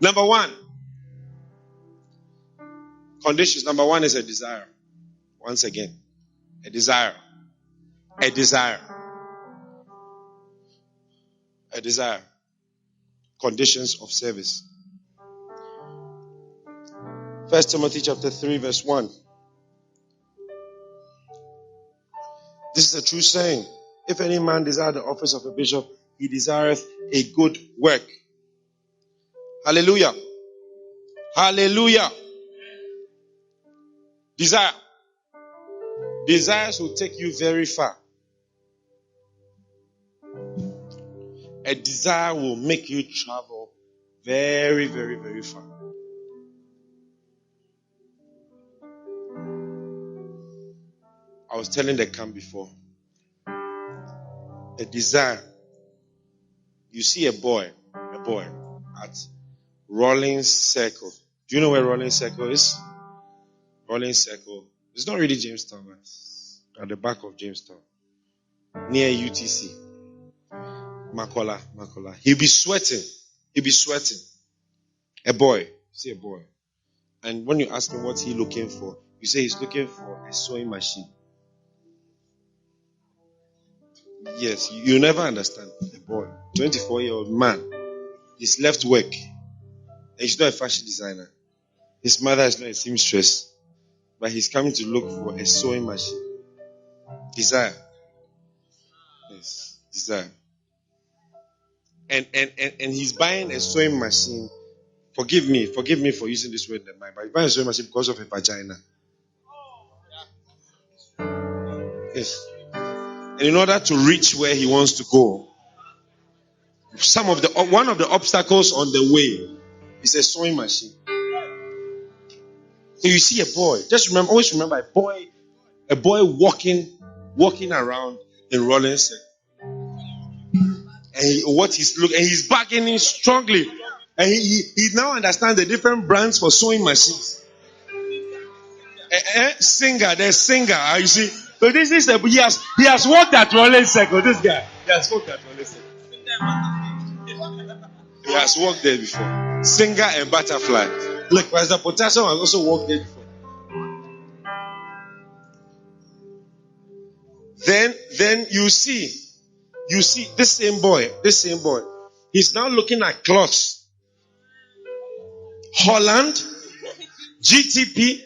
Number one. Conditions. Number one is a desire. Once again. A desire. A desire. A desire. Conditions of service. 1 Timothy chapter 3 verse 1. This is a true saying. If any man desire the office of a bishop, he desireth a good work. Hallelujah. Hallelujah. Desire. Desires will take you very far. A desire will make you travel very, very, very far. I was telling the camp before. A desire. You see a boy at Rolling Circle. Do you know where Rolling Circle is? Rolling Circle. It's not really Jamestown, but at the back of Jamestown. Near UTC. Makola. He'll be sweating. A boy. See a boy. And when you ask him what's he looking for, you say he's looking for a sewing machine. Yes, you never understand. A boy, 24-year-old man, he's left work. And he's not a fashion designer. His mother is not a seamstress. But he's coming to look for a sewing machine. Desire. Yes, desire. And he's buying a sewing machine. Forgive me for using this word in the mind, but he's buying a sewing machine because of a vagina. Yes. And in order to reach where he wants to go, one of the obstacles on the way is a sewing machine. So you see a boy. Always remember a boy walking around in Rolling Circle. And he's bargaining strongly. And he now understands the different brands for sewing machines. There's Singer. You see. So this is he has worked at Rolling Circle. This guy, he has worked at Rolling Circle. He has worked there before. Singer and Butterfly. Look, Pastor Potassium has also worked there before. Then you see this same boy. He's now looking at clothes. Holland, GTP,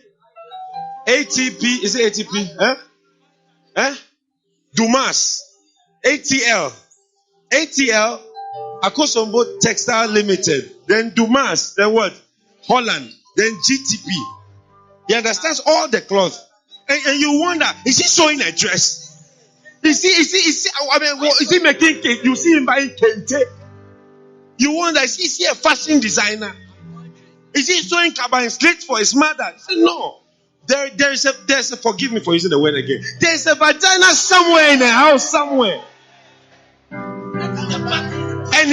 ATP. Is it ATP? Dumas, ATL, Akosombo Textile Limited, then Dumas, then what? Holland, then GTP. He understands all the cloth. And you wonder, is he sewing a dress? Is he making cake? You see him buying kente. You wonder, is he a fashion designer? Is he sewing cabin slits for his mother? Say, no. There's a forgive me for using the word again. There's a vagina somewhere in the house, somewhere. And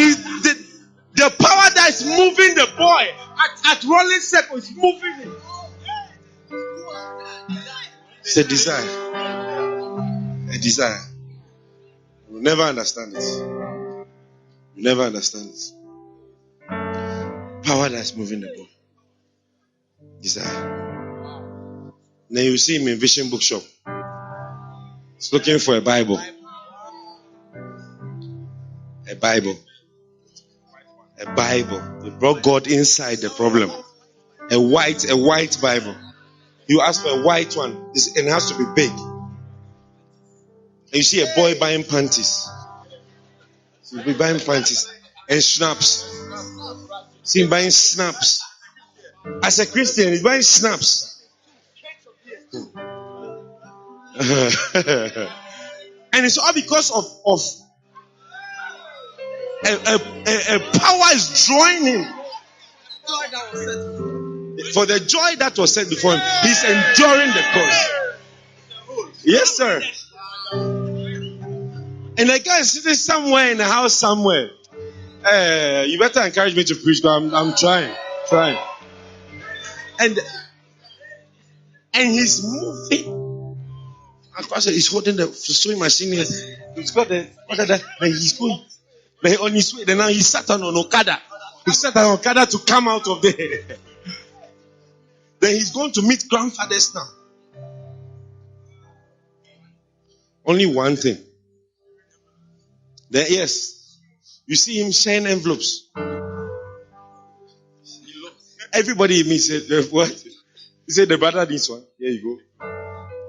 the power that is moving the boy at Rolling Circle is moving him. It's a desire. A desire. You'll never understand it. You'll never understand it. Power that is moving the boy. Desire. Then you see him in Vision Bookshop. He's looking for a Bible. A Bible. They brought God inside the problem. A white Bible. You ask for a white one, and it has to be big. And you see a boy buying panties. So he'll be buying panties and snaps. See him buying snaps. As a Christian, he's buying snaps. And it's all because of a power is drawing him. For the joy that was set before him, he's enduring the course. Yes, sir. And the guy is sitting somewhere in the house somewhere. You better encourage me to preach, because I'm trying. And he's moving. And Pastor is holding the sewing machine here. He's got the and he's going. But on his way, then now he sat on Okada. He said that Okada to come out of there. Then he's going to meet grandfathers now. Only one thing. Then yes, you see him sharing envelopes. Everybody meets said, what? He said the brother needs one. Here you go.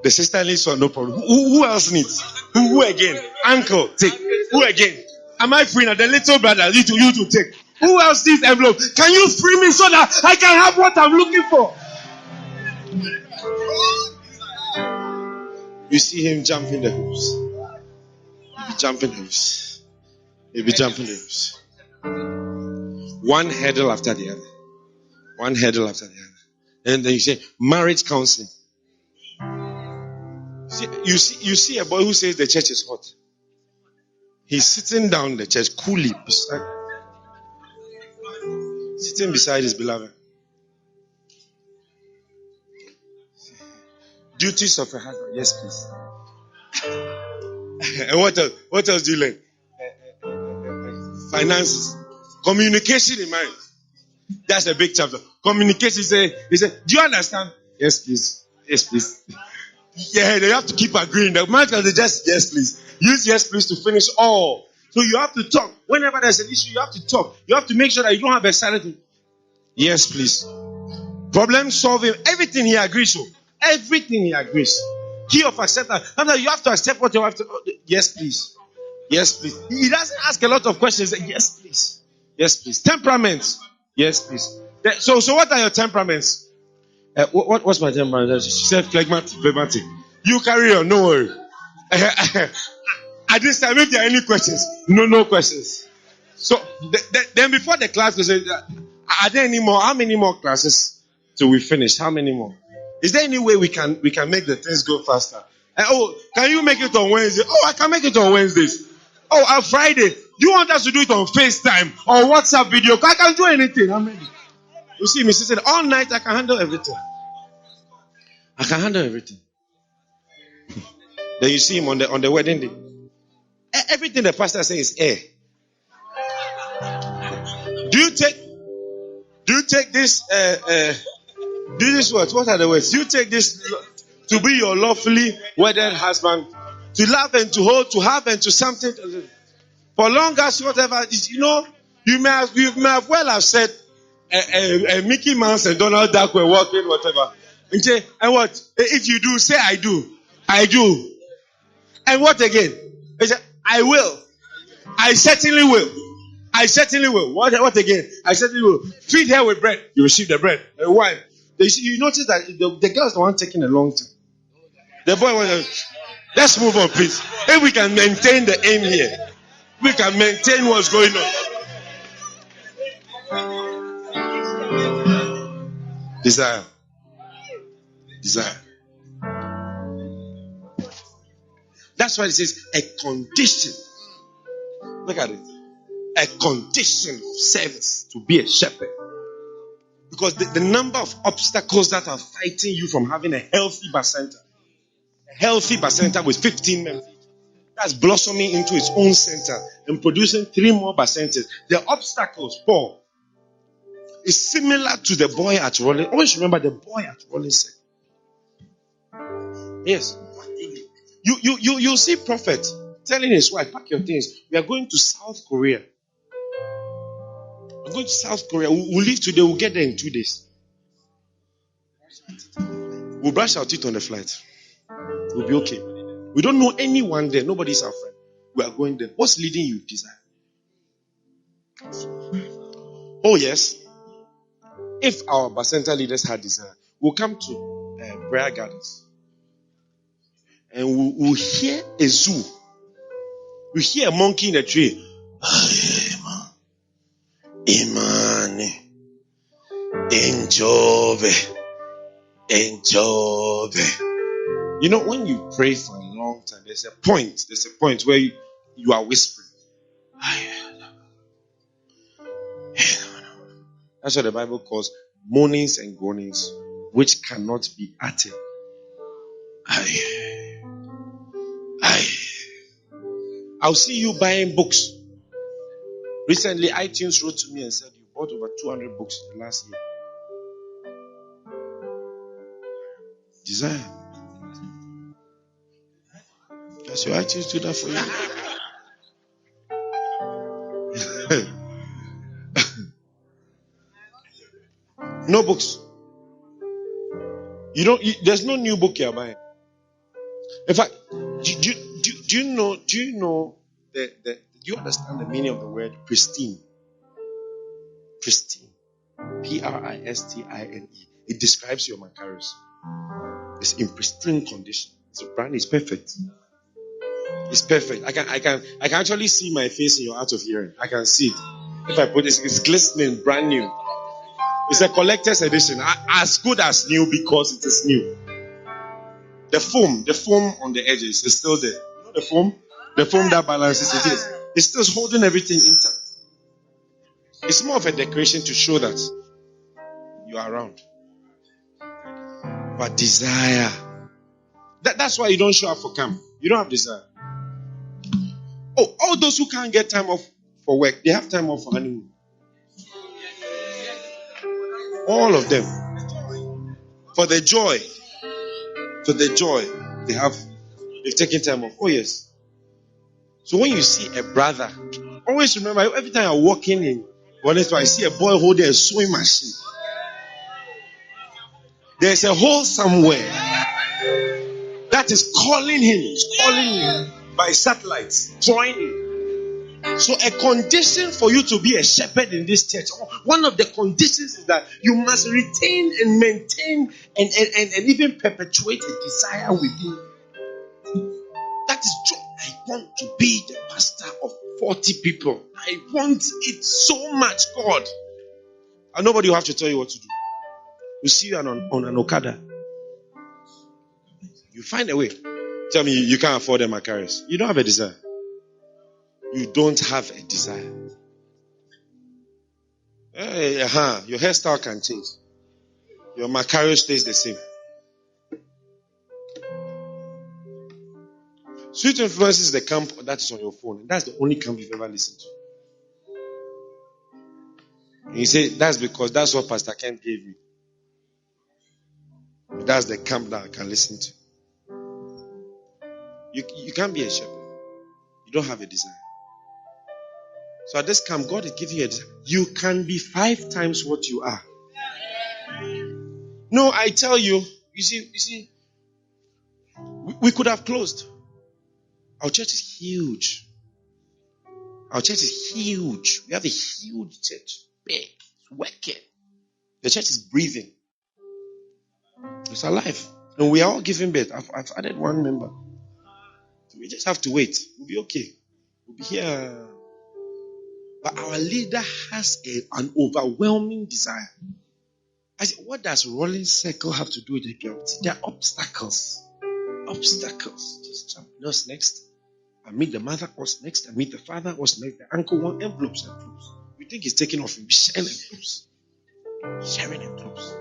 The sister needs one, no problem. Who else needs? Who again? Uncle, take. Who again? Am I free now? The little brother, you to take. Who else needs envelope? Can you free me so that I can have what I'm looking for? You see him jumping the hoops. He'll be jumping the hoops. He'll be jumping the hoops. One hurdle after the other. One hurdle after the other. And then you say, marriage counseling. You see a boy who says the church is hot. He's sitting down in the church coolly, sitting beside his beloved. Duties of a husband. Yes, please. And what else? What else do you learn? Finances. Communication in marriage. That's a big chapter. Communication. He said, do you understand? Yes, please. Yes, please. Yeah, they have to keep agreeing. The man can just yes, please. Use yes, please to finish all. So you have to talk. Whenever there's an issue, you have to talk. You have to make sure that you don't have a silent. Yes, please. Problem solving. Everything he agrees to. Everything he agrees. Key of acceptance. Sometimes you have to accept what you have to. Yes, please. Yes, please. He doesn't ask a lot of questions. Yes, please. Yes, please. Temperaments. Yes, please. So what are your temperaments? What's my temperament? She said phlegmatic. You carry on. No worry. At this time, if there are any questions, no questions. So then before the class, they said, are there any more? How many more classes till we finish? How many more? Is there any way we can make the things go faster? Can you make it on Wednesday? I can make it on Wednesdays. On Friday. Do you want us to do it on FaceTime or WhatsApp video? I can do anything. I'm ready. You see, Mrs. said, all night I can handle everything. I can handle everything. Then you see him on the wedding day. Everything the pastor says is air. Do you take this? Do this what? What are the words? You take this to be your lawfully wedded husband, to love and to hold, to have and to something. For long as whatever, you may have well have said Mickey Mouse and Donald Duck were walking, whatever. And what? If you do, say I do. I do. And what again? I will. I certainly will. I certainly will. What again? I certainly will. Feed her with bread. You receive the bread. And wine. You notice that the girl's the one taking a long time. The boy wants to... Let's move on, please. If we can maintain the aim here, we can maintain what's going on. Desire. That's why it says a condition. Look at it. A condition of service to be a shepherd. Because the number of obstacles that are fighting you from having a healthy bacenta. A healthy bacenta with 15 members. That's blossoming into its own center and producing 3 more bacentas. The obstacles, Paul, is similar to the boy at Rolling. Always remember the boy at Rolling said. Yes. You see prophet telling his wife, pack your things. We are going to South Korea. We're going to South Korea. We'll leave today. We'll get there in 2 days. We'll brush our teeth on the flight. We'll be okay. We don't know anyone there. Nobody's our friend. We are going there. What's leading you? Desire. Oh yes. If our Bacenta leaders had desire, we'll come to prayer gardens. And we'll hear a zoo. We hear a monkey in a tree. Imani. Enjoy. You know, when you pray for a long time, there's a point where you are whispering. That's what the Bible calls moanings and groanings, which cannot be uttered. I'll see you buying books. Recently, iTunes wrote to me and said, you bought over 200 books in the last year. Desire. Does your iTunes do that for you? No books. There's no new book you're buying. In fact, do you know do you understand the meaning of the word pristine? Pristine. Pristine. It describes your Macarius. It's in pristine condition. It's brand. It's perfect. It's perfect. I can actually see my face in your Art of Hearing. I can see it. If I put this, it's glistening, brand new. It's a collector's edition, as good as new because it is new. The foam on the edges is still there. You know the foam that balances it is. It's still holding everything intact. It's more of a decoration to show that you are around. But desire. That's why you don't show up for camp. You don't have desire. Oh, all those who can't get time off for work, they have time off for honeymoon. All of them. For the joy they've taken time off. Oh yes. So when you see a brother, always remember, every time you're walking in, I see a boy holding a sewing machine. There's a hole somewhere that is calling him. It's calling him by satellites, drawing him. So a condition for you to be a shepherd in this church, one of the conditions is that you must retain and maintain and even perpetuate a desire within. That is joy. I want to be the pastor of 40 people. I want it so much, God. And nobody will have to tell you what to do. You see you on an Okada. You find a way. Tell me you can't afford a Macarius. You don't have a desire. You don't have a desire. Your hairstyle can change. Your Macarius stays the same. Sweet Influence is the camp that is on your phone. That's the only camp you've ever listened to. And you say, that's because that's what Pastor Kent gave me. That's the camp that I can listen to. You can't be a shepherd. You don't have a desire. So at this camp, God is giving you a desire. You can be 5 times what you are. No, I tell you, you see, we could have closed. Our church is huge. Our church is huge. We have a huge church. Big. It's working. The church is breathing. It's alive. And we are all giving birth. I've added 1 member. So we just have to wait. We'll be okay. We'll be here. But our leader has an overwhelming desire. I said, what does rolling circle have to do with the girl? There are obstacles. Obstacles. Just jump. What's next? I meet the mother. What's next? I meet the father. What's next? The uncle wants envelopes. You think he's taking off him? Sharing envelopes. Sharing envelopes.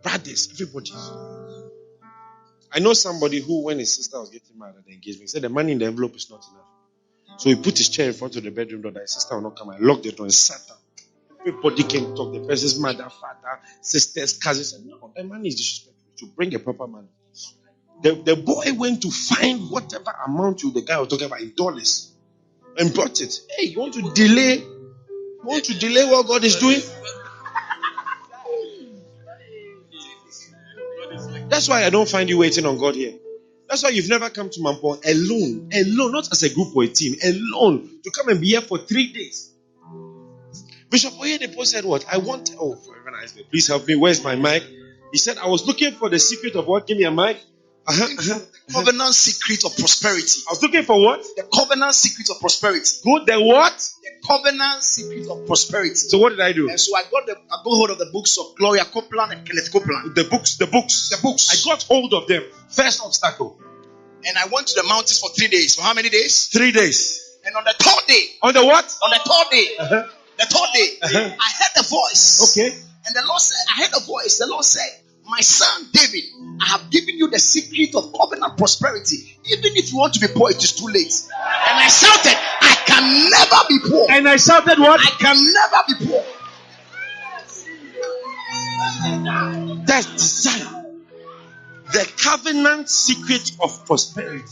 Brothers, everybody. I know somebody who, when his sister was getting married at the engagement, said the money in the envelope is not enough. So he put his chair in front of the bedroom door that his sister will not come. I locked the door and sat down. Everybody came talk. The person's mother, father, sisters, cousins. And no, the man is disrespectful. To bring a proper man. The boy went to find whatever amount the guy was talking about in dollars and brought it. Hey, you want to delay? You want to delay what God is doing? That's why I don't find you waiting on God here. That's why you've never come to Mampo alone, not as a group or a team, alone, to come and be here for 3 days. Bishop Oyedepo said what? Forever nice. Please help me. Where's my mic? He said, I was looking for the secret of what? Give me a mic. The covenant secret of prosperity. I was looking for what? The covenant secret of prosperity. Good. The what? The covenant secret of prosperity. So what did I do? And so I got hold of the books of Gloria Copeland and Kenneth Copeland. The books. I got hold of them. First obstacle. And I went to the mountains for 3 days. For how many days? 3 days. And on the 3rd day. On the what? On the 3rd day. The 3rd day. I heard a voice. Okay. And the Lord said, I heard a voice. The Lord said, my son David, I have given you the secret of covenant prosperity. Even if you want to be poor, it is too late. And I shouted, I can can never be poor. And I shouted what? I can never be poor. That's desire. The covenant secret of prosperity.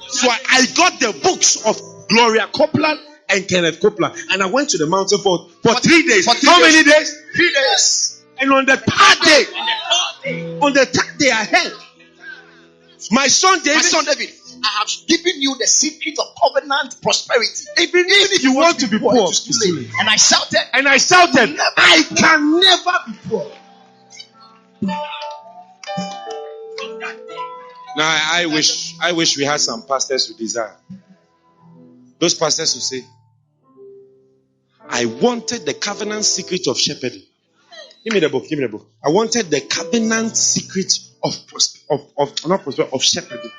So I got the books of Gloria Copeland and Kenneth Copeland, and I went to the mountain for 3 days. How many days? 3 days. And on the third day, I heard my son David, I have given you the secret of covenant prosperity. Even if you want to be poor, and I shouted, I can never be poor. Now I wish we had some pastors who desire. Those pastors who say, I wanted the covenant secret of shepherding. Give me the book. I wanted the covenant secret of shepherding.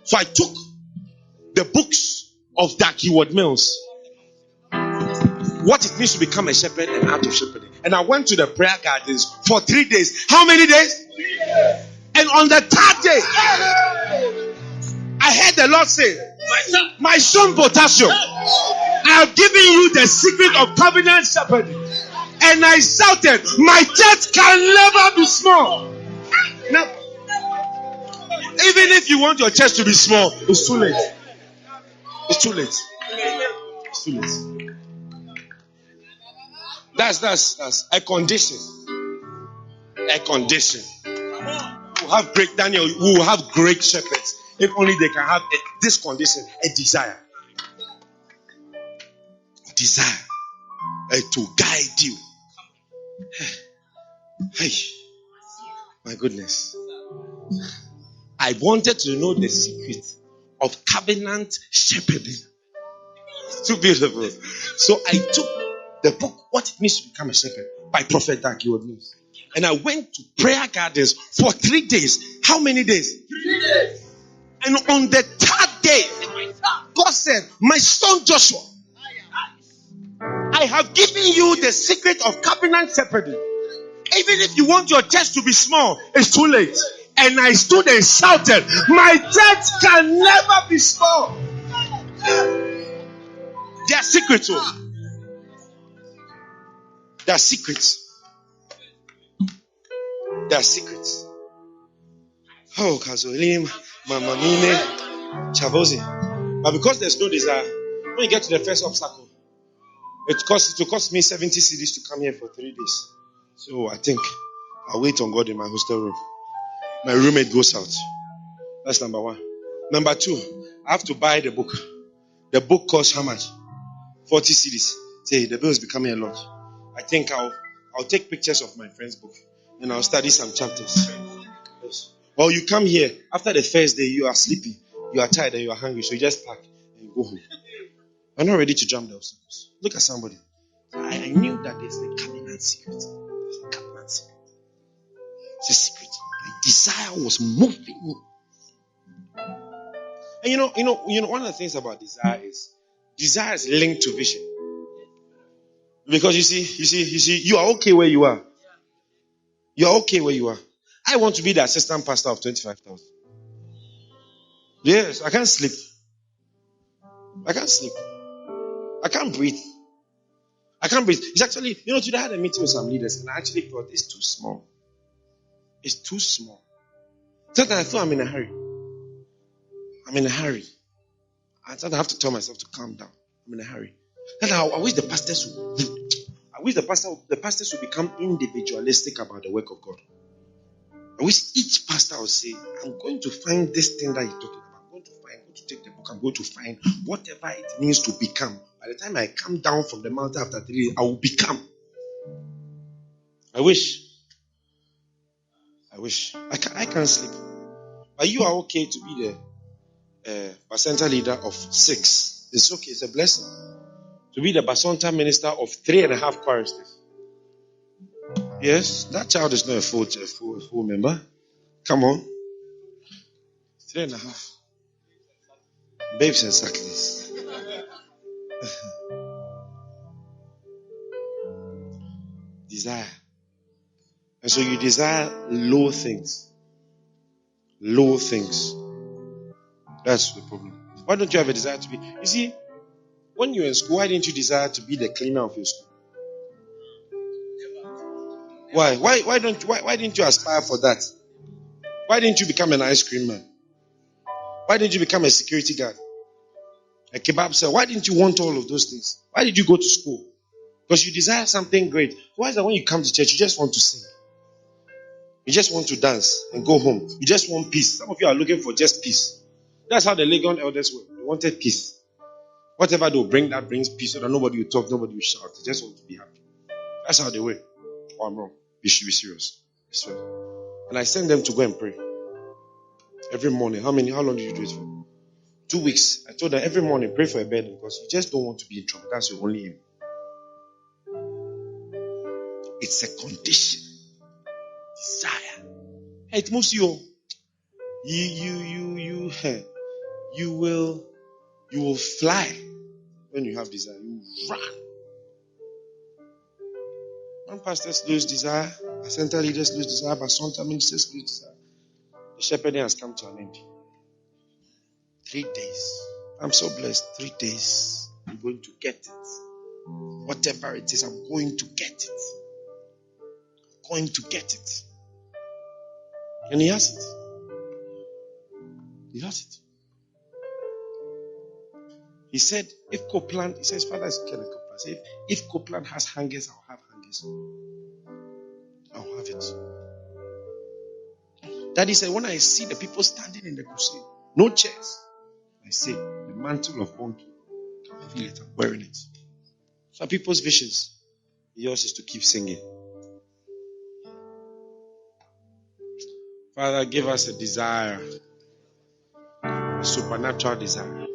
So I took the books of that Heward-Mills, what it means to become a shepherd and art of shepherding. And I went to the prayer gardens for 3 days. How many days? 3 days. And on the third day, I heard the Lord say, my son Potassium, I have given you the secret of covenant shepherding. And I shouted, my church can never be small. Now, even if you want your church to be small, it's too late. It's too late. It's too late. That's a condition. A condition. We'll have great Daniel. We will have great shepherds if only they can have this condition, a desire. Desire to guide you. Hey, my goodness. I wanted to know the secret of covenant shepherding. It's too beautiful. So I took the book, What It Means to Become a Shepherd, by Prophet Heward-Mills. And I went to prayer gardens for 3 days. How many days? 3 days. And on the third day, God said, my son Joshua, I have given you the secret of covenant shepherding. Even if you want your church to be small, it's too late. And I stood and shouted, my church can never be small. There are secrets. There are secrets. There are secrets. Oh, Kazolim, Mamamine, Chavozi. But because there's no desire, when you get to the first obstacle, it will cost me 70 cedis to come here for 3 days. So I think I'll wait on God in my hostel room. My roommate goes out. That's number one. Number two, I have to buy the book. The book costs how much? 40 cedis. Say, the bill is becoming a lot. I think I'll take pictures of my friend's book and I'll study some chapters. Yes. Or you come here, after the first day, you are sleepy, you are tired and you are hungry, so you just pack and go home. I'm not ready to jump the obstacles. Look at somebody. I knew that there's a covenant secret. There's a covenant secret. It's a secret. My desire was moving me. And you know, one of the things about desire is linked to vision. Because you see, you are okay where you are. You are okay where you are. I want to be the assistant pastor of 25,000. Yes, I can't sleep. I can't sleep. I can't breathe. It's actually, today I had a meeting with some leaders and I actually thought it's too small. It's too small. Sometimes I thought I'm in a hurry. I thought I have to tell myself to calm down. I'm in a hurry. And I wish the pastors would become individualistic about the work of God. I wish each pastor would say, I'm going to find this thing that you're talking about. I'm going to take the book. I'm going to find whatever it means to become. By the time I come down from the mountain after 3 days, I will become. I wish. I can't sleep. But you are okay to be the Basanta leader of 6. It's okay. It's a blessing. To be the Basanta minister of 3.5 choristers. Yes, that child is not a full member. Come on. 3.5. Babes and sucklings. Desire. And so you desire low things. Low things. That's the problem. Why don't you have a desire to be? You see, When you were in school, why didn't you desire to be the cleaner of your school? Why? Why didn't you aspire for that? Why didn't you become an ice cream man? Why didn't you become a security guard? A kebab seller? Why didn't you want all of those things? Why did you go to school? Because you desire something great. Why is that when you come to church, you just want to sing? You just want to dance and go home. You just want peace. Some of you are looking for just peace. That's how the Legon elders were. They wanted peace. Whatever they'll bring, that brings peace, so that nobody will talk, nobody will shout. They just want to be happy. That's how they were. Oh, I'm wrong. You should be serious. And I sent them to go and pray. Every morning. How long did you do it for? 2 weeks. I told them every morning, pray for a bed, because you just don't want to be in trouble. That's your only aim. It's a condition. Desire. It moves you. You will fly when you have desire. You run. When pastors lose desire, center leaders lose desire, but sometimes ministers lose desire. The shepherding has come to an end. 3 days. I'm so blessed. 3 days. I'm going to get it. Whatever it is, I'm going to get it. Going to get it. And he has it. He has it. He said, if Copeland, he says, Father is Kenneth Copeland. He said, if Copeland has hangers, I'll have hangers. I'll have it. Daddy said, when I see the people standing in the crusade, no chairs, I say, the mantle of honky. I feel it, I'm wearing it. So people's visions, yours is to keep singing. Father, give us a desire, a supernatural desire.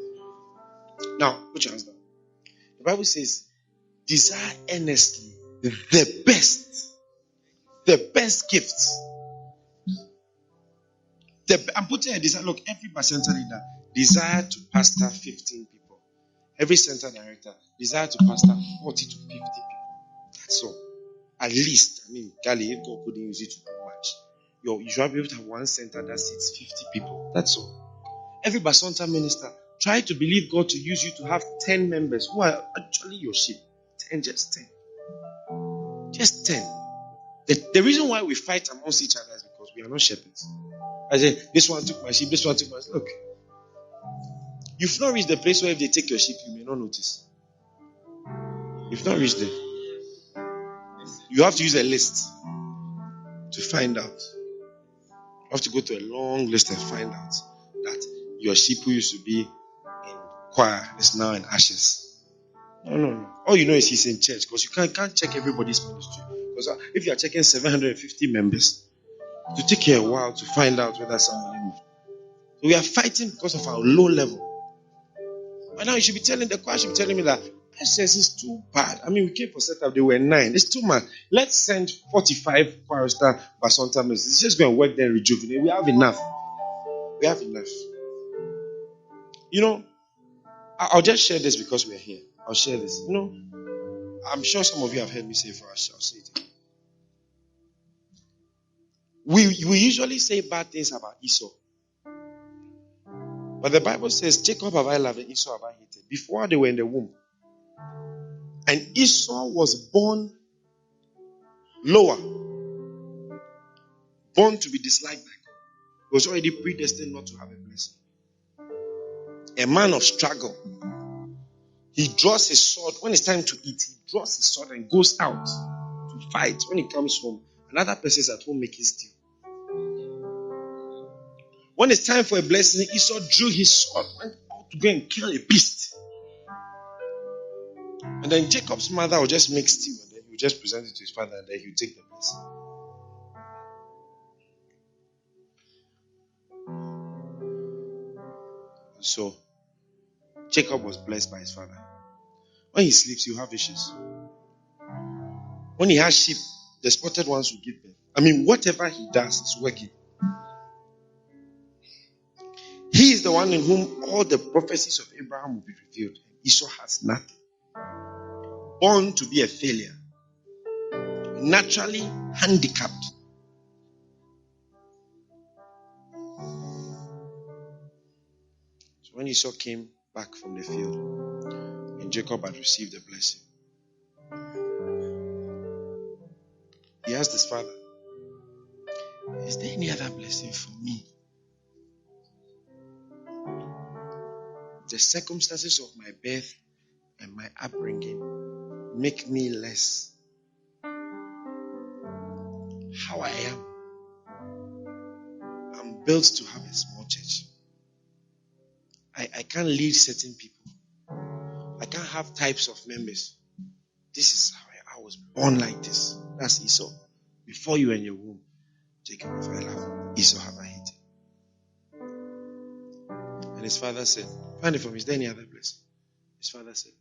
Now, put your hands down. The Bible says, desire earnestly the best gifts. I'm putting a desire. Look, every center leader desire to pastor 15 people. Every center director desire to pastor 40 to 50 people. That's all. At least, Gally, if God couldn't use it to do much, you should be able to have one center that seats 50 people. That's all. Every Basanta minister, try to believe God to use you to have 10 members who are actually your sheep. 10, just 10. Just 10. The reason why we fight amongst each other is because we are not shepherds. I say, this one took my sheep, this one took my sheep. Look, you've not reached the place where if they take your sheep, you may not notice. You've not reached there. You have to use a list to find out. You have to go to a long list and find out that your sheep who used to be in choir is now in ashes. No. All you know is he's in church, because you can't check everybody's ministry. Because if you are checking 750 members, it will take you a while to find out whether somebody moved. So we are fighting because of our low level. But now you should be telling the choir, should be telling me that SS is too bad. We came for setup, they were 9. It's too much. Let's send 45 chorister Basanta members. It's just going to work there and rejuvenate. We have enough. I'll just share this because we're here. I'll share this. I'm sure some of you have heard me say it, I'll say it. We usually say bad things about Esau. But the Bible says, Jacob have I loved and Esau have I hated. Before they were in the womb. And Esau was born lower. Born to be disliked by God. He was already predestined not to have a blessing. A man of struggle. He draws his sword. When it's time to eat, he draws his sword and goes out to fight. When he comes home, another person is at home making stew. When it's time for a blessing, Esau drew his sword, went out to go and kill a beast. And then Jacob's mother will just make stew, and then he will just present it to his father, and then he will take the blessing. And so, Jacob was blessed by his father. When he sleeps, he'll have visions. When he has sheep, the spotted ones will give birth. Whatever he does is working. He is the one in whom all the prophecies of Abraham will be revealed. Esau has nothing. Born to be a failure. Naturally handicapped. So when Esau came back from the field, And Jacob had received the blessing. He asked his father, is there any other blessing for me? The circumstances of my birth and my upbringing make me less how I am. I'm built to have a small church. I can't lead certain people. I can't have types of members. This is how I was born like this. That's Esau. Before you were in your womb, Jacob, if I love Esau, have I hated? And his father said, find it for me. Is there any other blessing? His father said,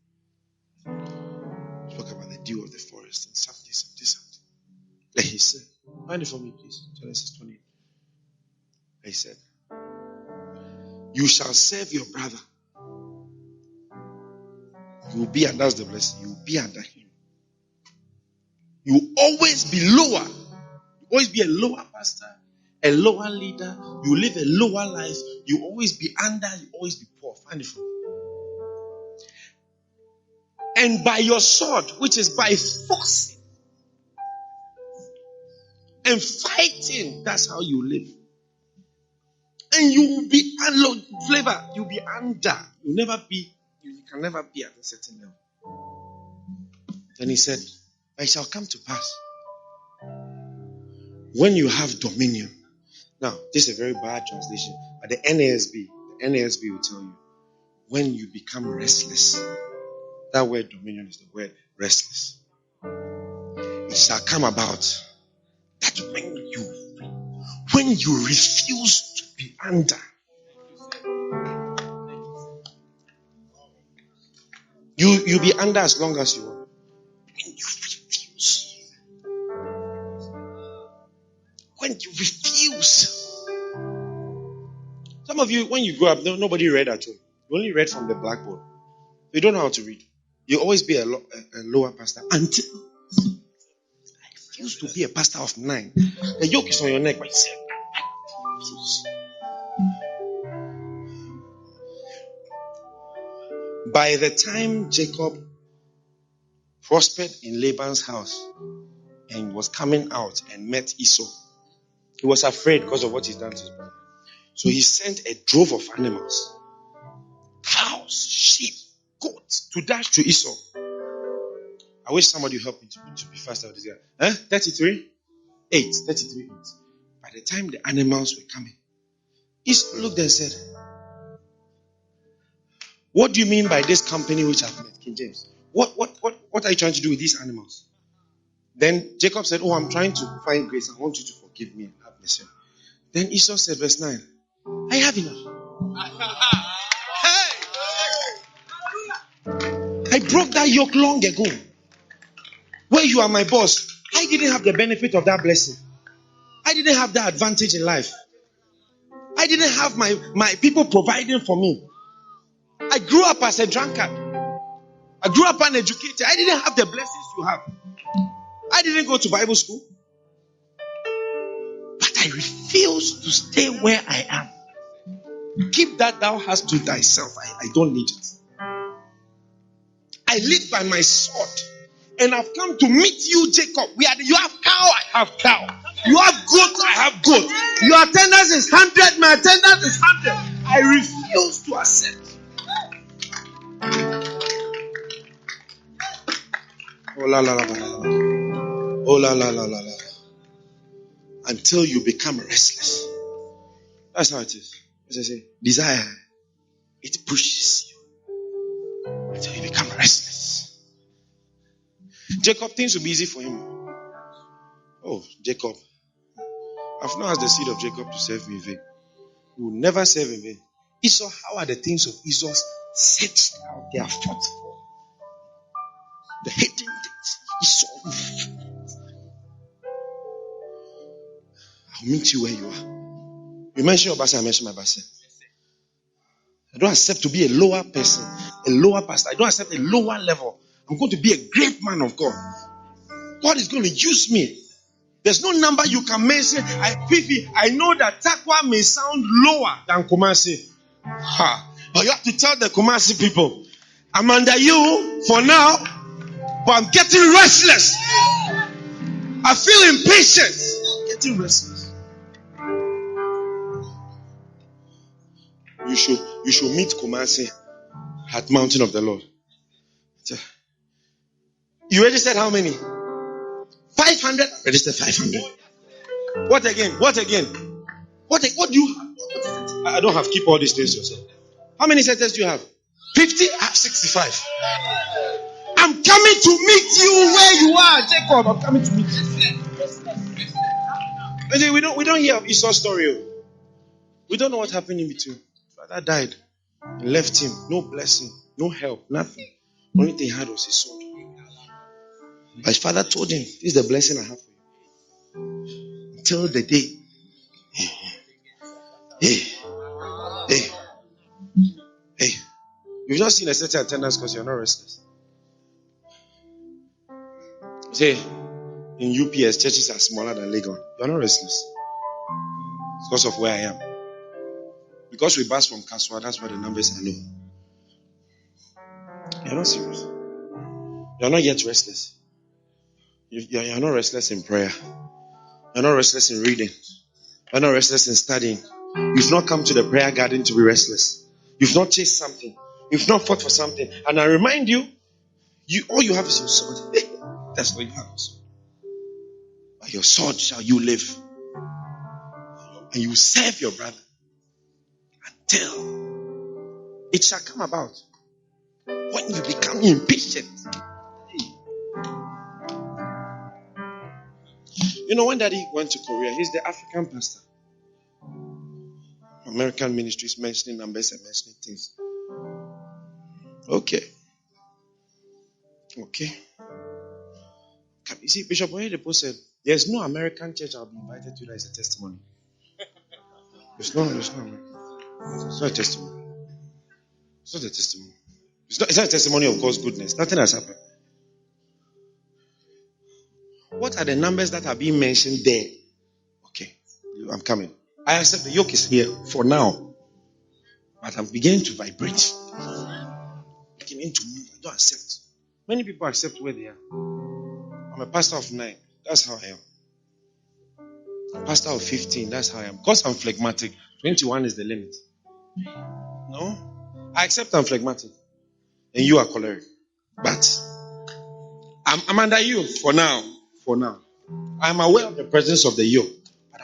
spoke about the dew of the forest and something. And he said, find it for me, please. Genesis 28. And he said, you shall serve your brother. You will be, and that's the blessing, you will be under him. You will always be lower. You always be a lower pastor, a lower leader. You live a lower life. You always be under, you always be poor. Find it for me. And by your sword, which is by forcing and fighting, that's how you live. And you will be flavor. You'll be under. You can never be at a certain level. Then he said, it shall come to pass when you have dominion. Now, this is a very bad translation, but the NASB will tell you, when you become restless. That word dominion is the word restless. It shall come about that when you refuse to be under, you'll be under as long as you want. When you refuse. Some of you, when you grow up, nobody read at all. You only read from the blackboard. You don't know how to read. You always be a lower pastor until I refuse to be a pastor of 9. The yoke is on your neck, but you say, I refuse. By the time Jacob prospered in Laban's house and was coming out and met Esau, he was afraid because of what he's done to his brother. So he sent a drove of animals, cows, sheep, goats, to dash to Esau. I wish somebody would help me to be faster with this guy. 33? 8. 33. 8. By the time the animals were coming, Esau looked and said, what do you mean by this company which I've met? King James. What are you trying to do with these animals? Then Jacob said, I'm trying to find grace. I want you to forgive me and have mercy. Then Esau said, verse 9, I have enough. I broke that yoke long ago. Where you are my boss, I didn't have the benefit of that blessing. I didn't have that advantage in life. I didn't have my people providing for me. I grew up as a drunkard. I grew up uneducated. I didn't have the blessings you have. I didn't go to Bible school. But I refuse to stay where I am. Keep that thou hast to thyself. I don't need it. I live by my sword. And I've come to meet you, Jacob. You have cow, I have cow. You have goat, I have goat. Your attendance is 100, my attendance is 100. I refuse to accept. Oh la la la la la. Oh la la la la la. Until you become restless. That's how it is. As I say, desire, it pushes you until you become restless. Jacob, things will be easy for him. Oh, Jacob, I've not asked the seed of Jacob to serve me in vain. He will never serve in vain. Esau, how are the things of Esau searched out? They are fought for. The hating things. Esau. I'll meet you where you are. You mention your Basa, I mention my Basa. I don't accept to be a lower person, a lower pastor. I don't accept a lower level. I'm going to be a great man of God. God is going to use me. There's no number you can mention. I know that Takwa may sound lower than Kumasi. But you have to tell the Kumasi people I'm under you for now, but I'm getting restless. I feel impatient. Getting restless. You should meet Kumasi at Mountain of the Lord. You registered how many? 500. Registered 500. What again? What do you have? I don't have. Keep all these things yourself. How many centers do you have? 50? I have 65. I'm coming to meet you where you are, Jacob. I'm coming to meet you. We don't hear of Esau's story. We don't know what happened in between. Father died and left him. No blessing, no help, nothing. Only thing he had was his sword. But his father told him, this is the blessing I have for you. Until the day. Hey. You've not seen a certain attendance because you're not restless. Say, in UPS, churches are smaller than Legon. You're not restless. It's because of where I am. Because we pass from Kaswa, that's why the numbers are low. You're not serious. You're not yet restless. You're not restless in prayer. You're not restless in reading. You're not restless in studying. You've not come to the prayer garden to be restless. You've not chased something. You've not fought for something. And I remind you, all you have is your sword. That's what you have. By your sword shall you live. And you serve your brother until it shall come about. When you become impatient. You know, when Daddy went to Korea, he's the African pastor. American ministries mentioning numbers and mentioning things. Okay. You see, Bishop Oyedepo said, there's no American church I'll be invited to that is a testimony. There's no American. It's not a testimony. It's not a testimony. It's not a testimony of God's goodness. Nothing has happened. What are the numbers that are being mentioned there? Okay, I'm coming. I accept the yoke is here for now. But I'm beginning to vibrate. Beginning to move. I don't accept. Many people accept where they are. I'm a pastor of 9. That's how I am. A pastor of 15. That's how I am. Because I'm phlegmatic. 21 is the limit. No? I accept I'm phlegmatic. And you are choleric. But I'm under you for now. For now. I'm aware of the presence of the yoke. But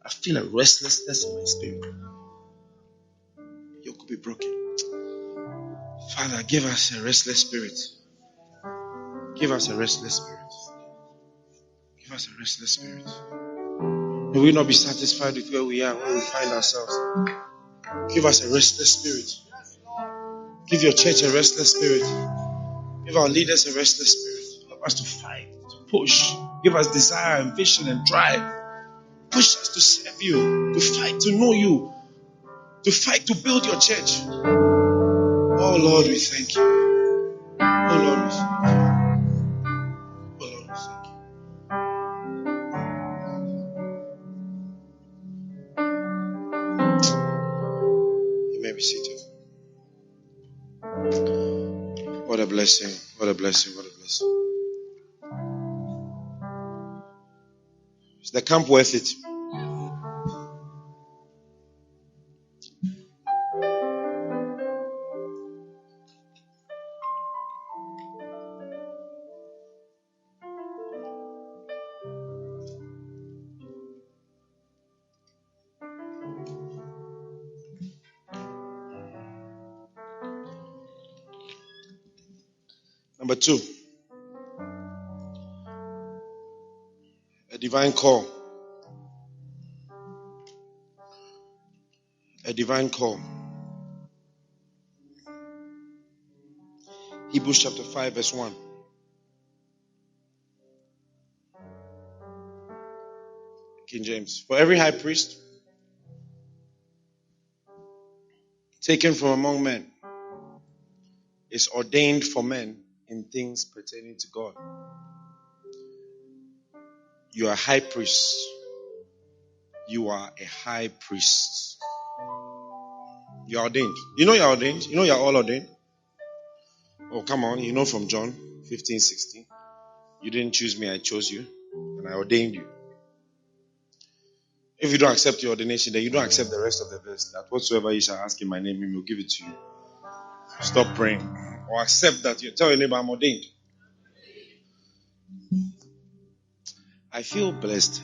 I feel a restlessness in my spirit. The yoke could be broken. Father, give us a restless spirit. Give us a restless spirit. Give us a restless spirit. May we not be satisfied with where we are, where we find ourselves. Give us a restless spirit. Give your church a restless spirit. Give our leaders a restless spirit. Help us to fight, to push. Give us desire and vision and drive. Push us to serve you, to fight, to know you, to fight, to build your church. Oh Lord, we thank you. Oh Lord, we thank you. Oh Lord, we thank you. You may be seated. What a blessing. What a blessing. What a blessing. Is the camp worth it? Number 2. A divine call. A divine call. Hebrews chapter 5 verse 1. King James. For every high priest taken from among men is ordained for men in things pertaining to God. You are a high priest. You are a high priest. You are ordained. You know you are ordained? You know you are all ordained? Oh, come on. You know from John 15:16. You didn't choose me, I chose you. And I ordained you. If you don't accept your ordination, then you don't accept the rest of the verse. That whatsoever you shall ask in my name, he will give it to you. Stop praying. Or accept that you tell your neighbor, I'm ordained. I feel blessed.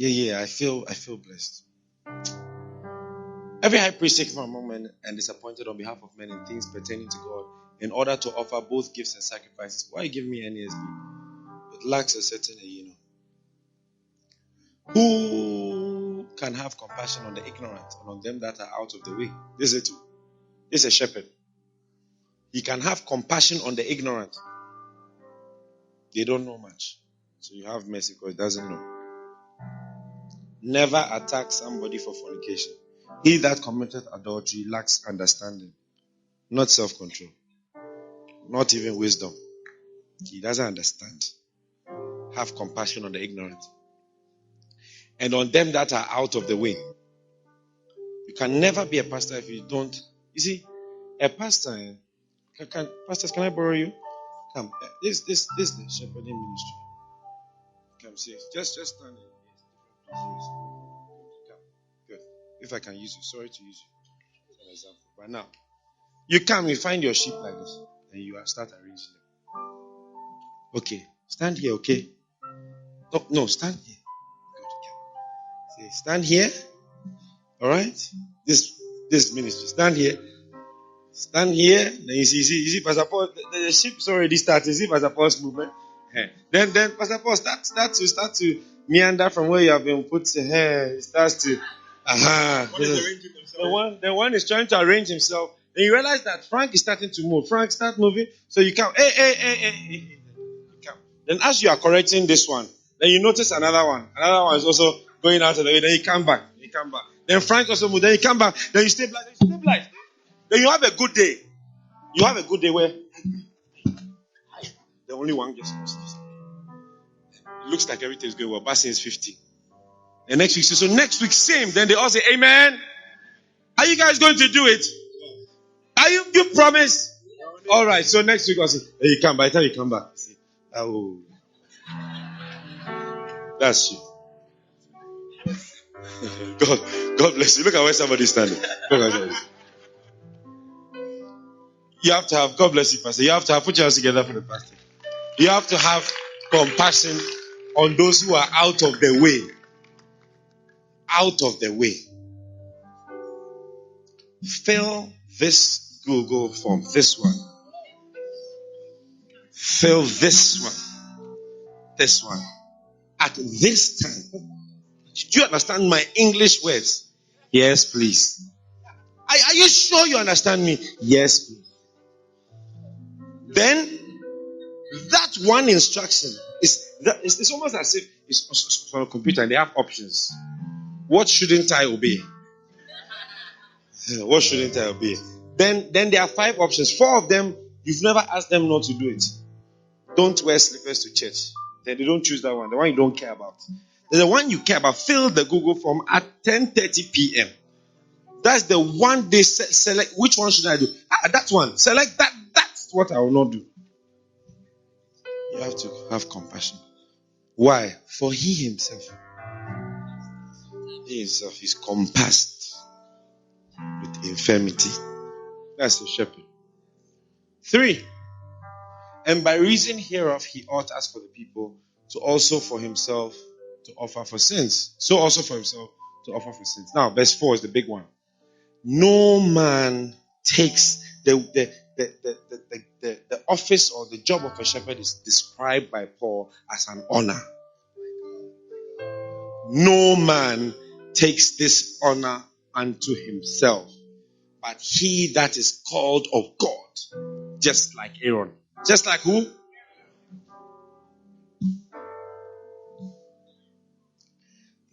I feel blessed. Every high priest taken from among men and is appointed on behalf of men in things pertaining to God, in order to offer both gifts and sacrifices. Why give me NASB? It lacks a certain, Who can have compassion on the ignorant and on them that are out of the way? This is it. This is a shepherd. He can have compassion on the ignorant. They don't know much. So you have mercy because he doesn't know. Never attack somebody for fornication. He that committed adultery lacks understanding, not self-control, not even wisdom. He doesn't understand. Have compassion on the ignorant and on them that are out of the way. You can never be a pastor if you don't. You see, a pastor. Pastors, can I borrow you? Come. This is the shepherding ministry. Come, see. Just stand in. Come. Good. If I can use you, sorry to use you as an example. But now, you come, you find your sheep like this, and you start arranging them. Okay, stand here, okay? No, stand here. Good. See, stand here. All right? This ministry. Stand here. Stand here. Then you see, Pastor Paul, the sheep's already started. You see Pastor Paul's movement. Then Pastor Paul start to meander from where you have been put. It starts to. The one is trying to arrange himself. Then you realize that Frank is starting to move. Frank, start moving. So you come. Hey. You come. Then as you are correcting this one, then you notice another one. Another one is also going out of the way. Then you come back. Then Frank also moves. Then you come back. Then you stabilize. Then you have a good day. You have a good day where the only one gets lost. It looks like everything's going well. But since 50. The next week, so next week, same. Then they all say, Amen. Are you guys going to do it? Are you promise? All right. So next week, I'll say, hey, you come. By the time you come back, say, oh, that's you. God bless you. Look at where somebody's standing. You have to have, God bless you, Pastor. You have to have, put your hands together for the pastor. You have to have compassion on those who are out of the way. Out of the way. Fill this Google form. This one. Fill this one. This one. At this time. Do you understand my English words? Yes, please. Are you sure you understand me? Yes, please. Then that one instruction it's almost as if it's on a computer and they have options. What shouldn't I obey? What shouldn't I obey? Then there are 5 options. 4 of them, you've never asked them not to do it. Don't wear slippers to church. Then they don't choose that one. The one you don't care about. Then the one you care about, fill the Google form at 10:30 p.m. That's the one they select. Which one should I do? That one. Select that. That's what I will not do. You have to have compassion. Why? For he himself is compassed with infirmity. That's the shepherd. 3. And by reason hereof he ought, as for the people, to also for himself to offer for sins. So also for himself to offer for sins. Now, verse 4 is the big one. No man takes the office or the job of a shepherd is described by Paul as an honor. No man takes this honor unto himself, but he that is called of God, just like Aaron. Just like who?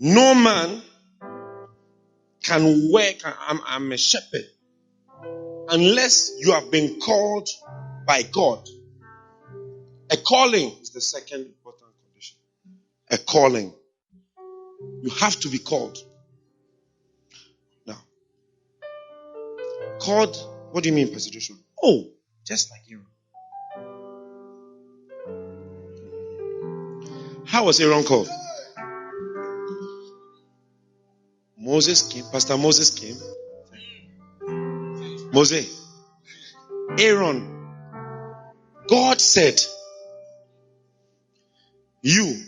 No man can work. I'm a shepherd unless you have been called by God. A calling is the second important condition. A calling. You have to be called. Now, called, what do you mean, Pastor Joshua? Oh, Just like Aaron. How was Aaron called? Moses came. Pastor Moses came. Moses. Aaron. God said, you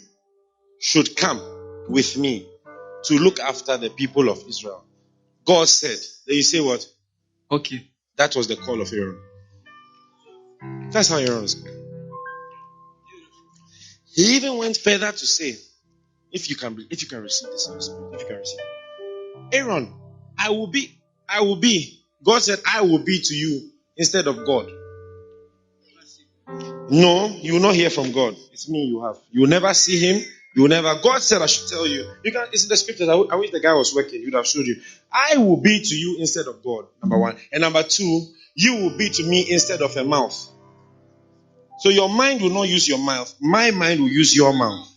should come with me to look after the people of Israel. God said. Then you say what? Okay. That was the call of Aaron. That's how Aaron was called. He even went further to say, if you can receive this Holy Spirit, if you can receive it. Aaron, I will be. God said, I will be to you instead of God. No, you will not hear from God. It's me you have. You will never see him. You will never. God said, I should tell you. It's in the scriptures. I wish the guy was working. He would have showed you. I will be to you instead of God. Number one. And number two, you will be to me instead of a mouth. So your mind will not use your mouth. My mind will use your mouth.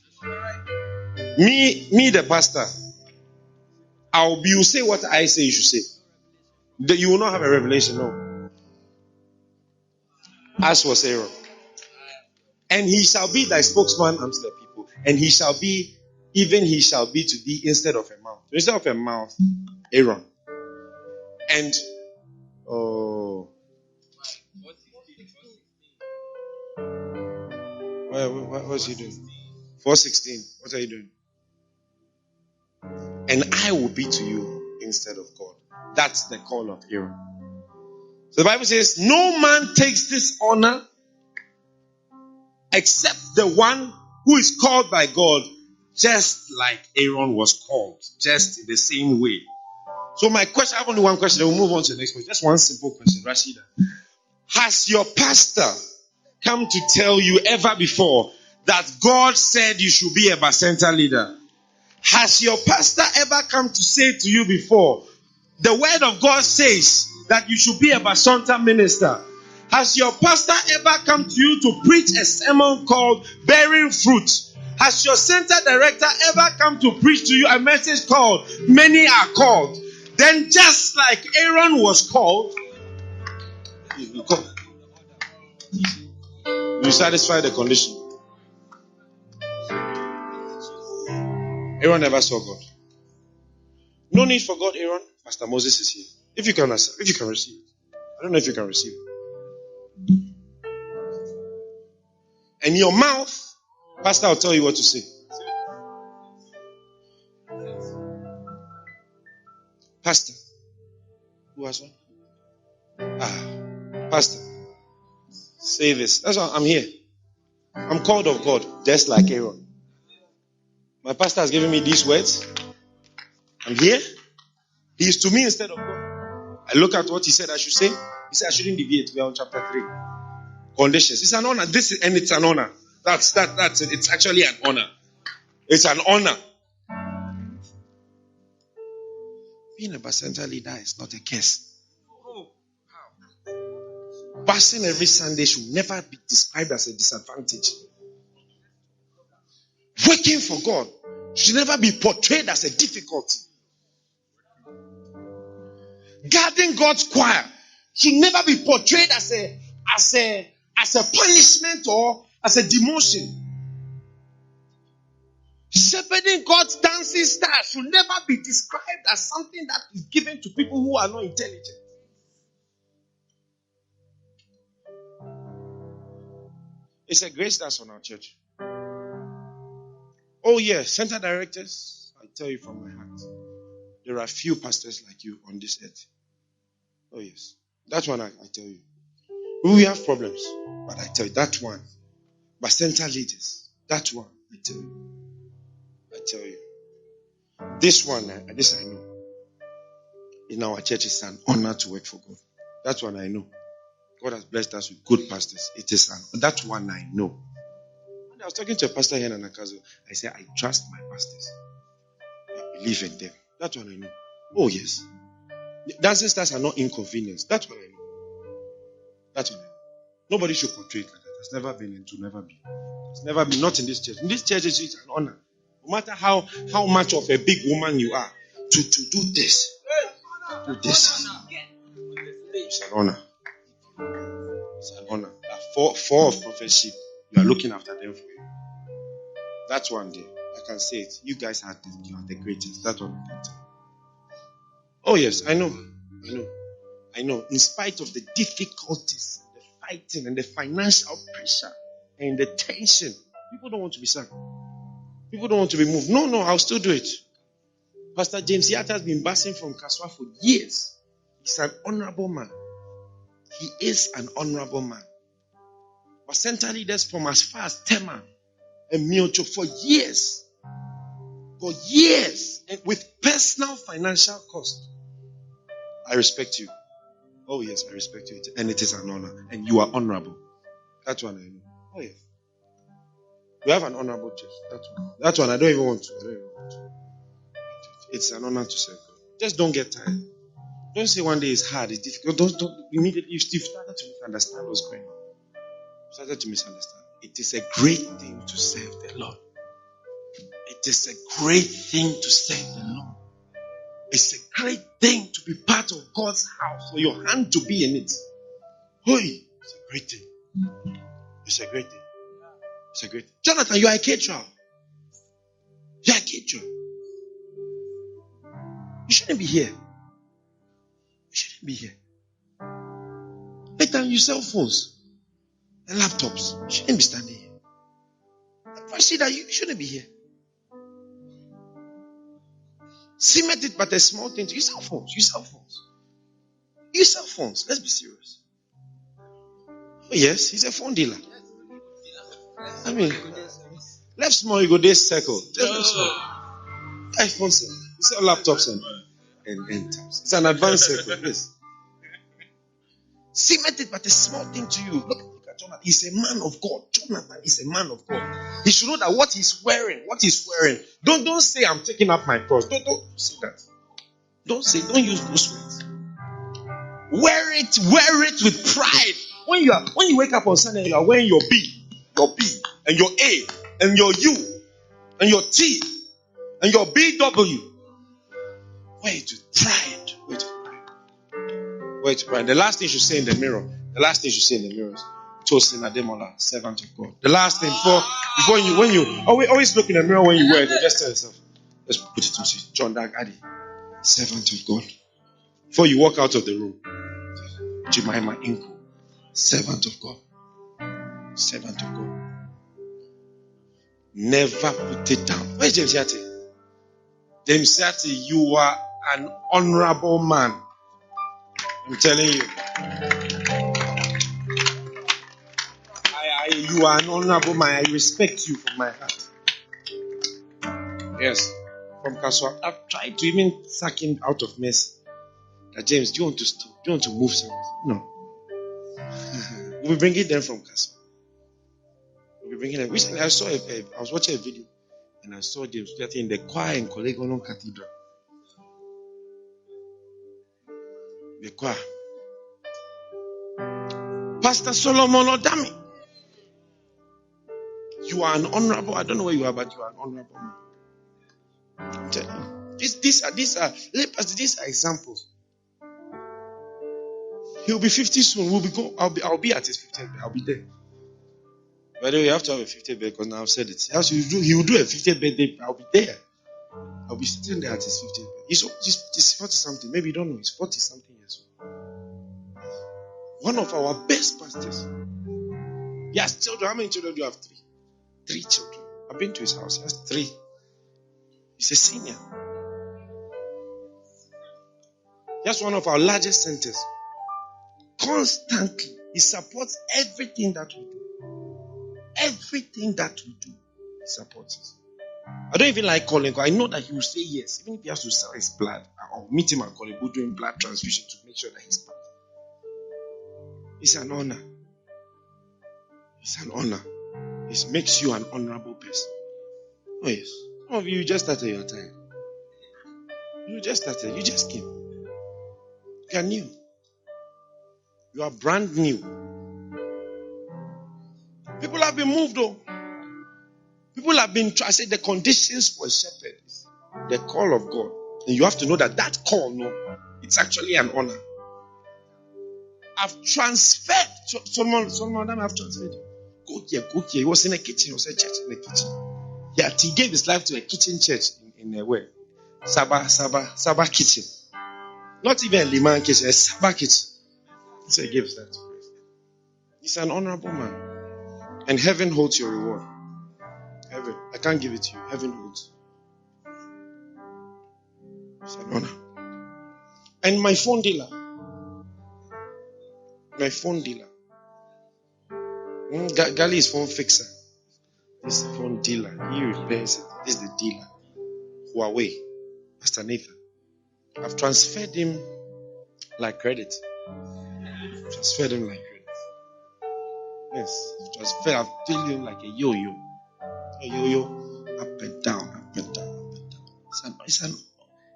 Me, the pastor. You say what I say you should say. You will not have a revelation, no. As was Aaron. And he shall be thy spokesman unto the people. And he shall be to thee instead of a mouth. Instead of a mouth, Aaron. And what's he doing? 4:16. What are you doing? And I will be to you instead of God. That's the call of Aaron. So the Bible says, no man takes this honor except the one who is called by God, just like Aaron was called, just in the same way. So my question, I have only one question, then we'll move on to the next question. Just one simple question, Rashida. Has your pastor come to tell you ever before that God said you should be a Bacenta leader? Has your pastor ever come to say to you before, the word of God says that you should be a Bacenta minister? Has your pastor ever come to you to preach a sermon called Bearing Fruit? Has your center director ever come to preach to you a message called Many Are Called? Then just like Aaron was called, you satisfy the condition. Aaron never saw God. No need for God, Aaron. Pastor Moses is here. If you can receive it. I don't know if you can receive it. And your mouth, Pastor will tell you what to say. Pastor. Who has one? Pastor. Say this. That's why I'm here. I'm called of God, just like Aaron. My pastor has given me these words. I'm here. He is to me instead of God. I look at what he said I should say. He said I shouldn't deviate. We are on chapter 3. Conditions. It's an honor. And it's an honor. That's it. It's actually an honor. It's an honor. Being a Bacenta leader is not a curse. Passing every Sunday should never be described as a disadvantage. Working for God should never be portrayed as a difficulty. Guarding God's choir should never be portrayed as a punishment or as a demotion. Shepherding God's dancing stars should never be described as something that is given to people who are not intelligent. It's a grace that's on our church. Oh yeah, center directors, I tell you from my heart, there are few pastors like you on this earth. Oh yes, that one I tell you. We have problems, but I tell you, that one. But center leaders, that one, I tell you. This one, this I know. In our church, it's an honor to work for God. That one I know. God has blessed us with good pastors. It is that one I know. When I was talking to a pastor here in Anakazo, I said, I trust my pastors. I believe in them. That one I know. Oh yes. Dancing stars are not inconvenience. That one I know. That one I know. Nobody should portray it like that. It's never been and to never be. It's never been, not in this church. In this church, it's an honor. No matter how much of a big woman you are, to do this. Do this. It's an honor. It's an honor. Four of prophetship, you are looking after them for you. That's one day. I can say it. You guys are the greatest. That's what I can tell. Oh yes, I know. In spite of the difficulties, the fighting and the financial pressure and the tension, people don't want to be sacked. People don't want to be moved. No, I'll still do it. Pastor James Yatta has been passing from Kaswa for years. He's an honorable man. He is an honorable man. But center leaders from as far as Tema and Miocho for years, and with personal financial cost. I respect you. Oh yes, I respect you. And it is an honor. And you are honorable. That's one I know. Oh yes. We have an honorable church. That one I don't even want to. It's an honor to serve God. Just don't get tired. Don't say one day it's hard, it's difficult. Don't immediately. You've started to misunderstand what's going on. It is a great thing to serve the Lord. It is a great thing to serve the Lord. It's a great thing to be part of God's house, for your hand to be in it. Hoy, it's a great thing. It's a great thing. Jonathan, you are a caterer. You shouldn't be here. Next time you sell phones and laptops, you shouldn't be standing here. If I see that, you shouldn't be here. Cement it, but a small thing. You sell phones. Let's be serious. Oh yes, he's a phone dealer. I mean, left small, you go there circle. Just left small. iPhones, you sell laptops and tabs. It's an advanced circle. Yes. Cement it, but a small thing to you. Look at Jonathan. He's a man of God. Jonathan is a man of God. He should know that what he's wearing. Don't say I'm taking up my cross. Don't say that. Don't use those words. Wear it with pride. When you wake up on Sunday, you are wearing your B, and your A, and your U, and your T, and your BW. Wear it with pride. The last thing you should say in the mirror. Is Tosin Ademola, servant of God. The last thing before when you always look in the mirror when you wear it, just tell yourself, let's put it on John Dagadi, servant of God. Before you walk out of the room, Jemima Inko, servant of God. Never put it down. Where's James Yate? James Yate, you are an honorable man. I'm telling you. You are an honorable man. I respect you from my heart. Yes. From Kaswa, I've tried to even sack him out of mess. That James, do you want to stop? Do you want to move somewhere? No. We'll be bringing them from Kaswa. Recently, I was watching a video and I saw James in the choir in Kolegonon Cathedral. The choir. Pastor Solomon Odami. You are an honorable. I don't know where you are, but you are an honorable man. I'm telling you. These are examples. He'll be 50 soon. I'll be at his 50th. I'll be there. By the way, you have to have a 50th birthday because now I've said it. He will do a 50th birthday. I'll be there. I'll be sitting there at his 50th birthday. He's 40 something. Maybe you don't know. He's 40 something years old. One of our best pastors. He has children. How many children do you have? 3? 3 children. I've been to his house. He has 3. He's a senior. He has one of our largest centers. Constantly. He supports everything that we do. Everything that we do, he supports us. I don't even like calling. I know that he will say yes. Even if he has to sell his blood, I'll meet him and call him. We're doing blood transfusion to make sure that he's part. It's an honor. It makes you an honorable person. Oh yes. Some of you just started your time. You just came. You are new. You are brand new. People have been moved though. People have been, I said the conditions for a shepherd is the call of God. And you have to know that call, it's actually an honor. I've transferred. Solomon, I've transferred. Go here. He was in a kitchen. He was a church in a kitchen. He gave his life to a kitchen church in a way. Sabah kitchen. Not even a Liman kitchen, a Sabah kitchen. So he gave his life to Christ. He's an honorable man. And heaven holds your reward. Heaven. I can't give it to you. Heaven holds. It's an honor. And my phone dealer. Gali is phone fixer. This is the phone dealer. He repairs it. This is the dealer. Huawei. Pastor Nathan. I've transferred him like credit. Yes. I've told him like a yo-yo. A yo-yo. Up and down.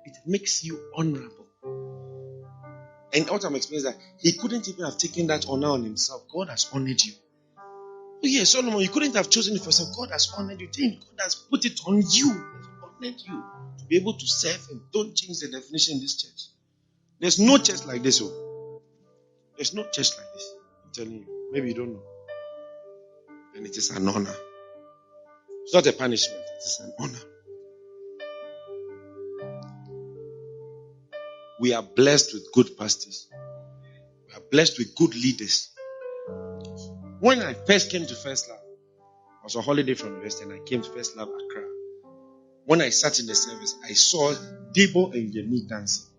It makes you honorable. And what I'm explaining is that he couldn't even have taken that honor on himself. God has honored you. Yes, Solomon, you couldn't have chosen it for yourself. God has honored you. God has put it on you. He has honored you to be able to serve Him. Don't change the definition in this church. There's no church like this. There's no church like this. I'm telling you. Maybe you don't know. And it is an honor. It's not a punishment. It is an honor. We are blessed with good pastors. We are blessed with good leaders. When I first came to First Love, I was on holiday from university and I came to First Love Accra. When I sat in the service, I saw Debo and Yemi dancing.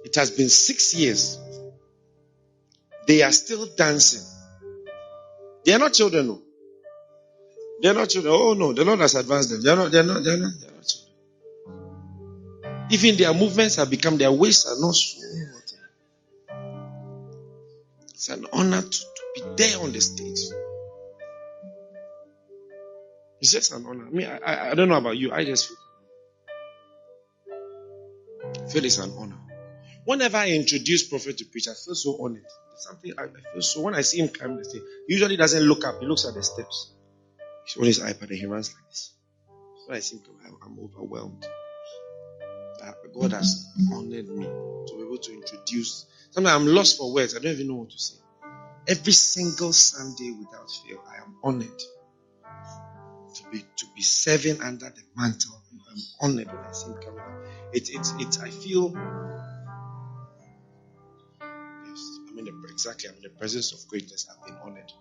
It has been 6 years. They are still dancing. They are not children, no. They are not children. Oh no, the Lord has advanced them. They are not children. Even their movements have become, their waists are not so. It's an honor to be there on the stage. It's just an honor. I don't know about you. I just feel it's an honor. Whenever I introduce prophet to preach, I feel so honored. There's something I feel so. When I see him climb the stage, he usually doesn't look up. He looks at the steps. He's on his iPad and he runs like this. When I see him come, I'm overwhelmed. God has honored me to be able to introduce. Sometimes I'm lost for words. I don't even know what to say. Every single Sunday without fail, I am honored to be serving under the mantle. I'm honored when I see him coming up. I feel. Yes, I'm in the presence of greatness. I've been honored.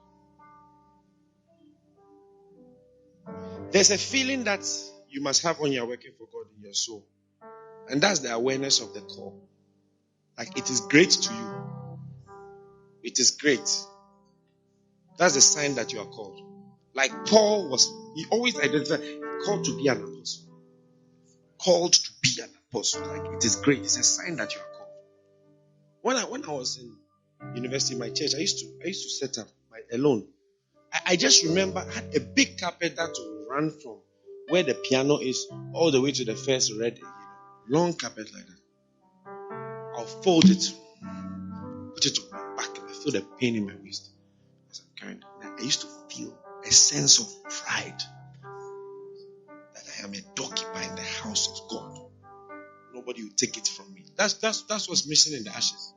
There's a feeling that you must have when you're working for God in your soul. And that's the awareness of the call. Like it is great to you. It is great. That's the sign that you are called. Like Paul he always identified, called to be an apostle. Called to be an apostle. Like it is great. It's a sign that you are called. When I was in university, in my church, I used to set up alone. I just remember I had a big carpet that would run from where the piano is all the way to the first red. Long carpet like that. I'll fold it, put it on my back, and I feel the pain in my waist as I'm carrying it. I used to feel a sense of pride that I am a doorkeeper in the house of God. Nobody will take it from me. That's what's missing in the ashes.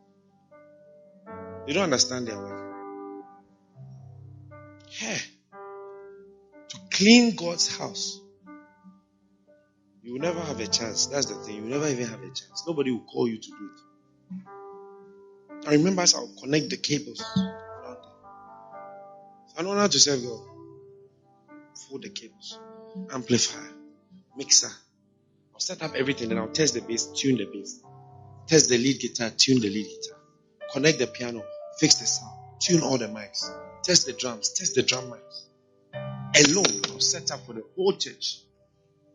They don't understand their work. To clean God's house. You will never have a chance. That's the thing. You will never even have a chance. Nobody will call you to do it. I remember as I'll connect the cables. It's an honor to serve God. Fold the cables. Amplifier. Mixer. I'll set up everything and I'll test the bass, tune the bass. Test the lead guitar, tune the lead guitar. Connect the piano, fix the sound, tune all the mics. Test the drums, test the drum mics. Alone, I'll set up for the whole church.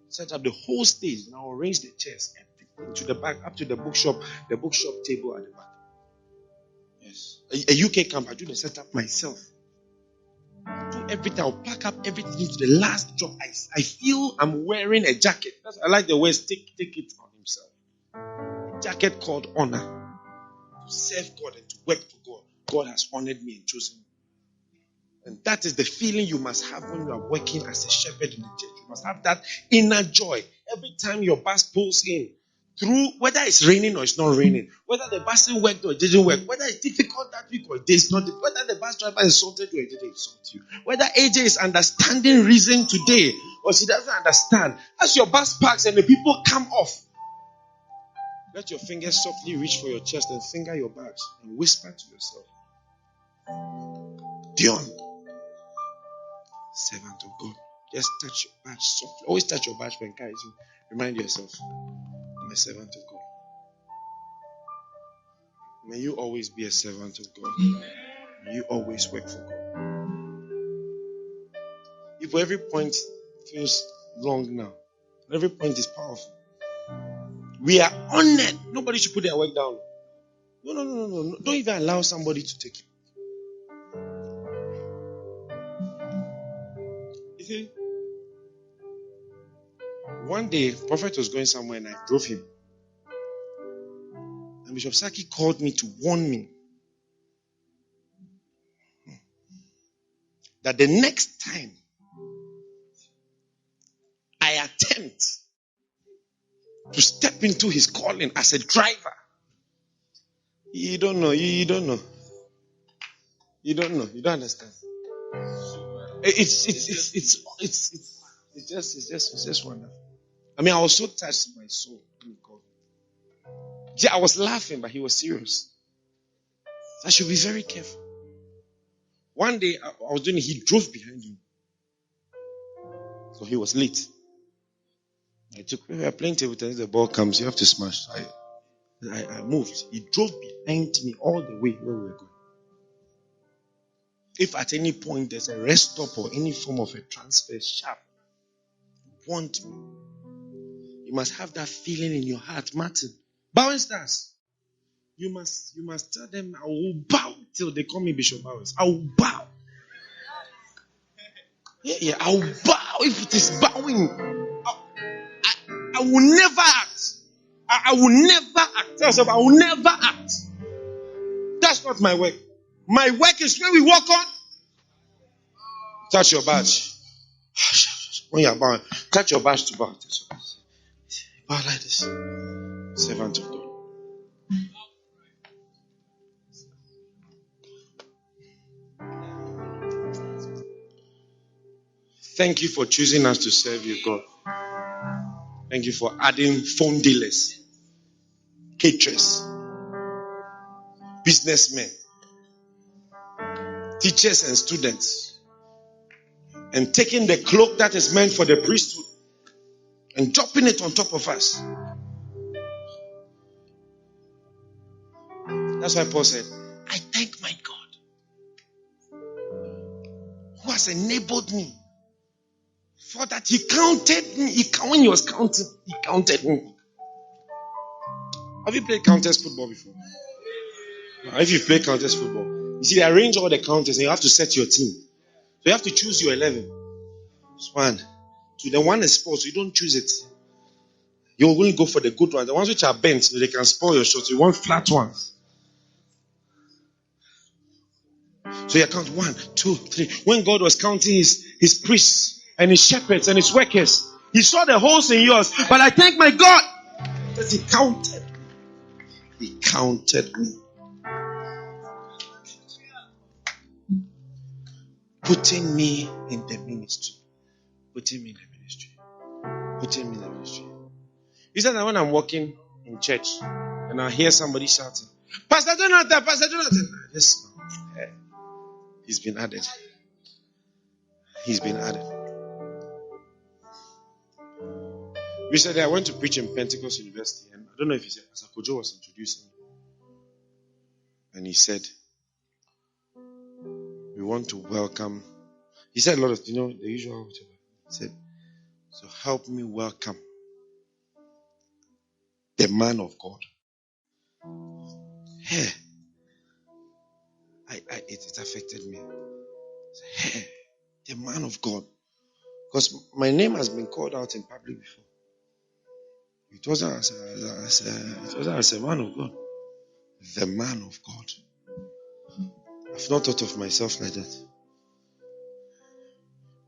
Set up the whole stage and I'll arrange the chairs, everything to the back, up to the bookshop table at the back. Yes. A UK camp, I do the setup myself. I do everything, I'll pack up everything to the last drop. I feel I'm wearing a jacket. I like the words, take it on himself. A jacket called honor. To serve God and to work for God. God has honored me and chosen me. And that is the feeling you must have when you are working as a shepherd in the church. You must have that inner joy. Every time your bus pulls in, through whether it's raining or it's not raining, whether the bus worked or it didn't work, whether it's difficult that week or it is not, whether the bus driver insulted you or it didn't insult you, whether AJ is understanding reason today or she doesn't understand. As your bus parks and the people come off, let your fingers softly reach for your chest and finger your badge and whisper to yourself, Dion, servant of God. Just touch your badge softly. Always touch your badge when encouraging. Remind yourself, I'm a servant of God. May you always be a servant of God. May you always work for God. If every point feels long now, every point is powerful. We are honored. Nobody should put their work down. No. Don't even allow somebody to take it. You see, one day, Prophet was going somewhere and I drove him. And Bishop Saki called me to warn me that the next time I attempt to step into his calling as a driver, you don't know. You don't understand. It's just wonderful. I mean, I was so touched in my soul. I was laughing, but he was serious. I should be very careful. One day I was doing it, he drove behind me. So he was late. We were playing table tennis, the ball comes, you have to smash. I moved. He drove behind me all the way where we were going. If at any point there's a rest stop or any form of a transfer sharp, want me, you must have that feeling in your heart, Martin. Bowing stars. You must tell them, I will bow till they call me Bishop Bowers. I will bow. Yeah, I will bow if it is bowing. I will never act. I will never act. Tell yourself, I will never act. That's not my work. My work is when we walk on. Touch your badge. When you are bowing, touch your badge to bow. Bow like this. Servant of God. Thank you for choosing us to serve you, God. Thank you for adding phone dealers, caterers, businessmen, teachers and students, and taking the cloak that is meant for the priesthood and dropping it on top of us. That's why Paul said, I thank my God who has enabled me, for that he counted me. When he was counting, he counted me. Have you played counters football before? If you play counters football, you see, they arrange all the counters and you have to set your team. So you have to choose your 11. It's 1. So the one is spoiled, so you don't choose it. You only go for the good ones. The ones which are bent, so they can spoil your shots. You want flat ones. So you count 1, 2, 3. When God was counting his priests and his shepherds and his workers, he saw the holes in yours. But I thank my God that he counted. He counted me. Putting me in the ministry. Putting me in the ministry. Putting me in the ministry. You said that when I'm walking in church and I hear somebody shouting, Pastor Jonathan, Pastor Jonathan. Yes, he's been added. He's been added. Recently, I went to preach in Pentecost University, and I don't know if he said, Pastor Kojo was introducing me. And he said, we want to welcome. He said a lot of, the usual. He said, so help me welcome the man of God. Hey, it affected me. Hey, the man of God. Because my name has been called out in public before. It wasn't as a man of God. The man of God. I've not thought of myself like that.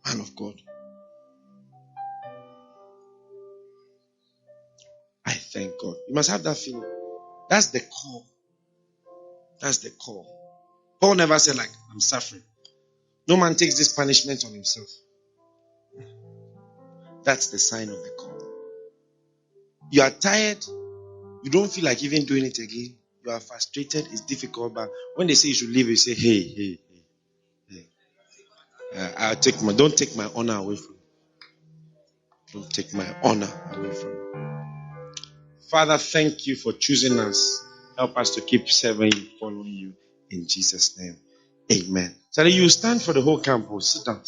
Man of God. I Thank God. You must have that feeling. That's the call. That's the call. Paul never said like, I'm suffering. No man takes this punishment on himself. That's the sign of the call. You are tired. You don't feel like even doing it again. You are frustrated. It's difficult. But when they say you should leave, you say, hey. Don't take my honor away from me. Don't take my honor away from me. Father, thank you for choosing us. Help us to keep serving you, following you. In Jesus' name. Amen. So you stand for the whole campus. Sit down.